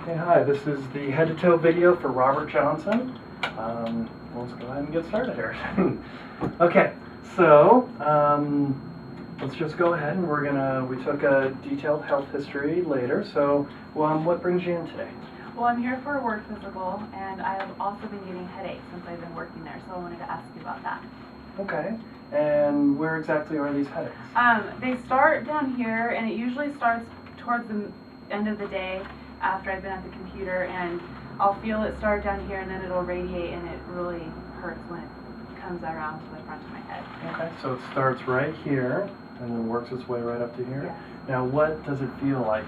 Hey, hi, this is the head-to-toe video for Robert Johnson. Let's go ahead and get started here. Okay, so let's just go ahead and we took a detailed health history later, so what brings you in today? Well, I'm here for a work physical, and I have also been getting headaches since I've been working there, so I wanted to ask you about that. Okay, and where exactly are these headaches? They start down here, and it usually starts towards the end of the day after I've been at the computer, and I'll feel it start down here, and then it'll radiate, and it really hurts when it comes around to the front of my head. Okay, so it starts right here, and then works its way right up to here? Yes. Now, what does it feel like?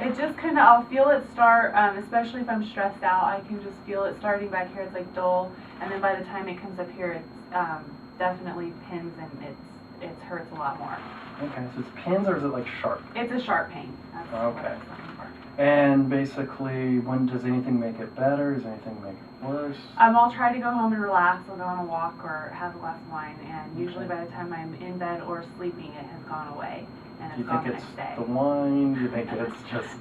It just kind of, I'll feel it start, especially if I'm stressed out, I can just feel it starting back here. It's like dull, and then by the time it comes up here, it's definitely pins, and it hurts a lot more. Okay, so it's pins, or is it like sharp? It's a sharp pain. That's okay. What I was looking for. And basically, when does anything make it better? Does anything make it worse? I'll try to go home and relax. I'll go on a walk or have a glass of wine, and usually by the time I'm in bed or sleeping, it has gone away. And Do you think it's the wine? Do you think it's just...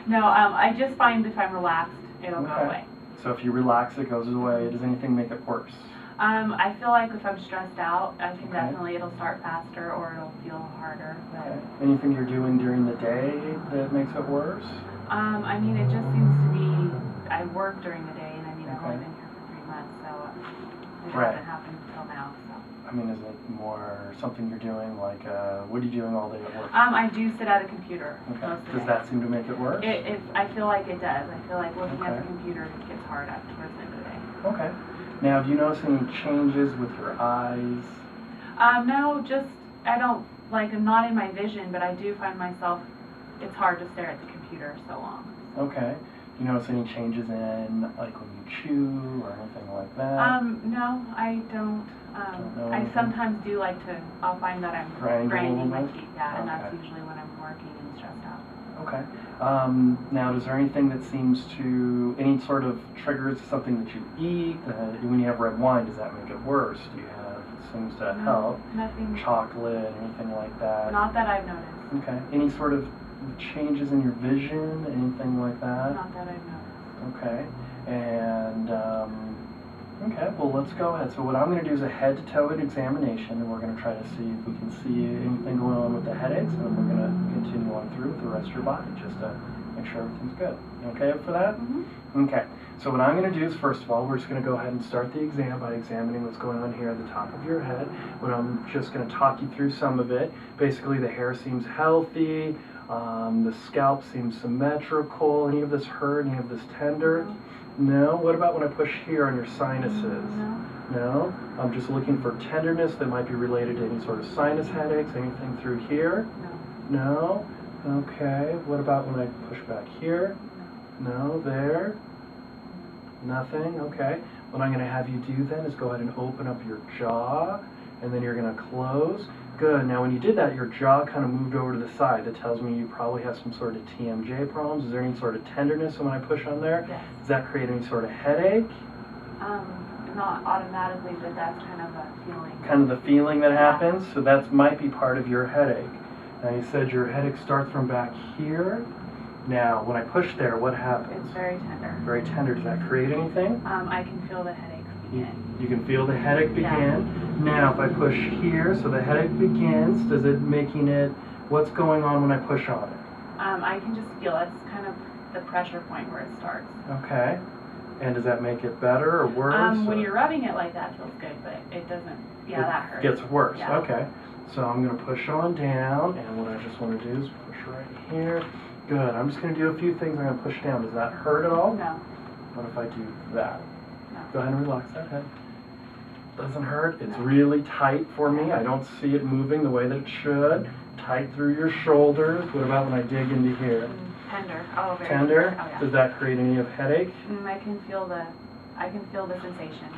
No, I just find if I'm relaxed, it'll go away. So if you relax, it goes away. Does anything make it worse? I feel like if I'm stressed out, I can definitely, it'll start faster or it'll feel harder. But anything you're doing during the day that makes it worse? I mean, it just seems to be, I work during the day, and I mean, I've only been here for 3 months, so it hasn't happened until now. So. I mean, is it more something you're doing, like, what are you doing all day at work? I do sit at a computer most of the day. Does that seem to make it worse? I feel like it does. I feel like looking at the computer gets hard up towards the end of the day. Okay. Now, have you noticed any changes with your eyes? No, just, I'm not in my vision, but I do find myself, it's hard to stare at the computer so long. Okay. Do you notice any changes in, like, when you chew or anything like that? No, I don't. I sometimes do like to, I'll find that I'm grinding my teeth, and that's usually when I'm working and stressed out. Okay. Now, is there anything that seems to, any sort of triggers something that you eat? When you have red wine, does that make it worse? Do you have, it seems to help? Nothing. Chocolate, anything like that? Not that I've noticed. Okay. Any sort of changes in your vision, anything like that? Not that I've noticed. Okay. And, okay, well, let's go ahead. So what I'm going to do is a head-to-toe examination, and we're going to try to see if we can see anything going on with the headaches, and then we're going to continue on through with the rest of your body, just to make sure everything's good. You okay for that? Mm-hmm. Okay. So what I'm going to do is, first of all, we're just going to go ahead and start the exam by examining what's going on here at the top of your head. But I'm just going to talk you through some of it. Basically, the hair seems healthy. The scalp seems symmetrical. Any of this hurt? Any of this tender? No? What about when I push here on your sinuses? No. No? I'm just looking for tenderness that might be related to any sort of sinus headaches. Anything through here? No. No? Okay. What about when I push back here? No? There? Nothing? Okay. What I'm going to have you do then is go ahead and open up your jaw, and then you're going to close. Good. Now when you did that, your jaw kind of moved over to the side. That tells me you probably have some sort of TMJ problems. Is there any sort of tenderness when I push on there? Yes. Does that create any sort of headache? Not automatically, but that's kind of a feeling. Kind of the feeling that happens? So that might be part of your headache. Now you said your headache starts from back here. Now when I push there, what happens? It's very tender. Very tender. Does that create anything? I can feel the headaches begin. You can feel the headache begin. Now if I push here, so the headache begins, does it making it, what's going on when I push on it? I can just feel it's kind of the pressure point where it starts. Okay. And does that make it better or worse? When you're rubbing it like that, it feels good, but it doesn't, that hurts. It gets worse, yeah. Okay. So I'm going to push on down, and what I just want to do is push right here. Good. I'm just going to do a few things. I'm going to push down. Does that hurt at all? No. What if I do that? No. Go ahead and relax that head. Doesn't hurt. It's really tight for me. I don't see it moving the way that it should. Tight through your shoulders. What about when I dig into here? Tender. Oh, very tender. Oh, yeah. Does that create any of headache? I can feel the sensation.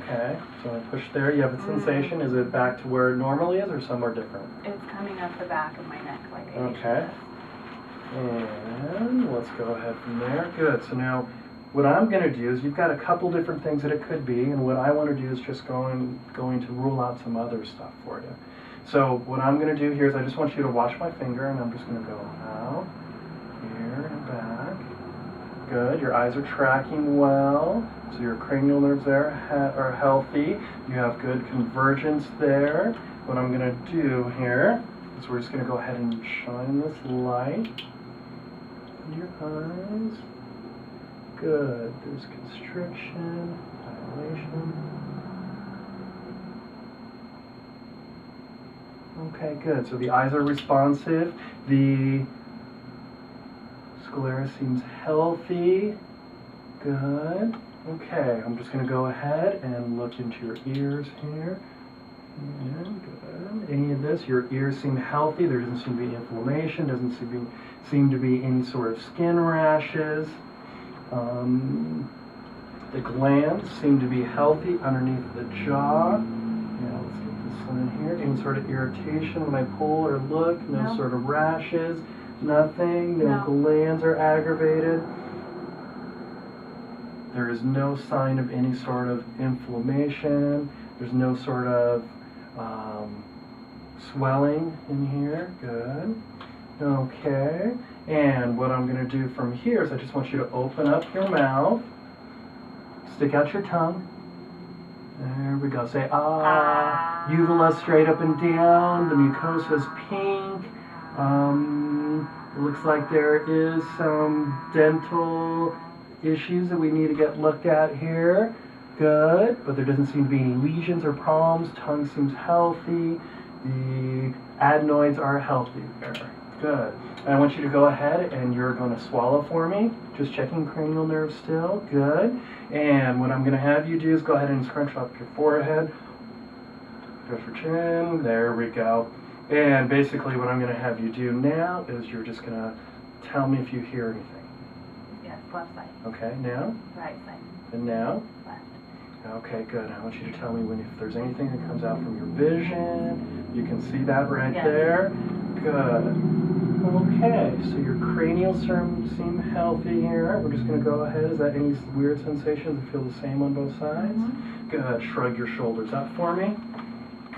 Okay. So when I push there, you have a sensation. Is it back to where it normally is, or somewhere different? It's coming up the back of my neck, like it okay. And let's go ahead from there. Good. So now, what I'm going to do is, you've got a couple different things that it could be, and what I want to do is just going to rule out some other stuff for you. So what I'm going to do here is I just want you to watch my finger, and I'm just going to go out, here, and back. Good. Your eyes are tracking well. So your cranial nerves there are healthy. You have good convergence there. What I'm going to do here is we're just going to go ahead and shine this light in your eyes. Good. There's constriction, dilation. Okay, good. So the eyes are responsive. The sclera seems healthy. Good. Okay, I'm just going to go ahead and look into your ears here. And good. Any of this, your ears seem healthy. There doesn't seem to be inflammation. Doesn't seem to be any sort of skin rashes. The glands seem to be healthy underneath the jaw. Yeah, let's get this one in here. Any sort of irritation when I pull or look? No sort of rashes. Nothing. No glands are aggravated. There is no sign of any sort of inflammation. There's no sort of swelling in here. Good. Okay. And what I'm going to do from here is I just want you to open up your mouth. Stick out your tongue. There we go. Say ah. Uvula straight up and down. The mucosa is pink. It looks like there is some dental issues that we need to get looked at here. Good, but there doesn't seem to be any lesions or problems. Tongue seems healthy. The adenoids are healthy there. Good. And I want you to go ahead and you're going to swallow for me. Just checking cranial nerves still. Good. And what I'm going to have you do is go ahead and scrunch up your forehead. Go for chin. There we go. And basically what I'm going to have you do now is you're just going to tell me if you hear anything. Yes, left side. Okay, now? Right side. And now? Left. Okay, good. I want you to tell me if there's anything that comes out from your vision. You can see that right there. Good. Okay, so your cranial seem healthy here. We're just going to go ahead. Is that any weird sensations that feel the same on both sides? Mm-hmm. Good. Shrug your shoulders up for me.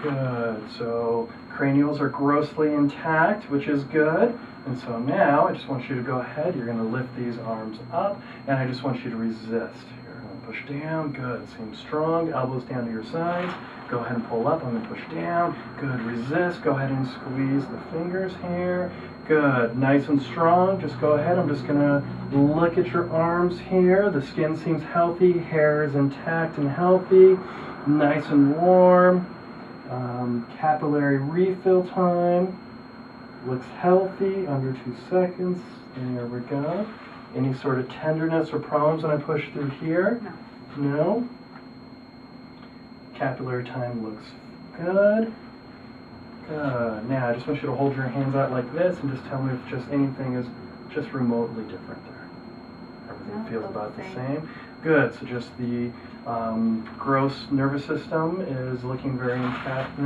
Good. So cranials are grossly intact, which is good. And so now I just want you to go ahead. You're going to lift these arms up, and I just want you to resist. You're going to push down. Good. Seems strong. Elbows down to your sides. Go ahead and pull up. I'm going to push down. Good. Resist. Go ahead and squeeze the fingers here. Good. Nice and strong. Just go ahead. I'm just going to look at your arms here. The skin seems healthy. Hair is intact and healthy. Nice and warm. Capillary refill time. Looks healthy. Under 2 seconds. There we go. Any sort of tenderness or problems when I push through here? No. No. Capillary time looks good. Good. Now I just want you to hold your hands out like this and just tell me if just anything is just remotely different there. Everything feels about the same. Good. So just the gross nervous system is looking very intact now.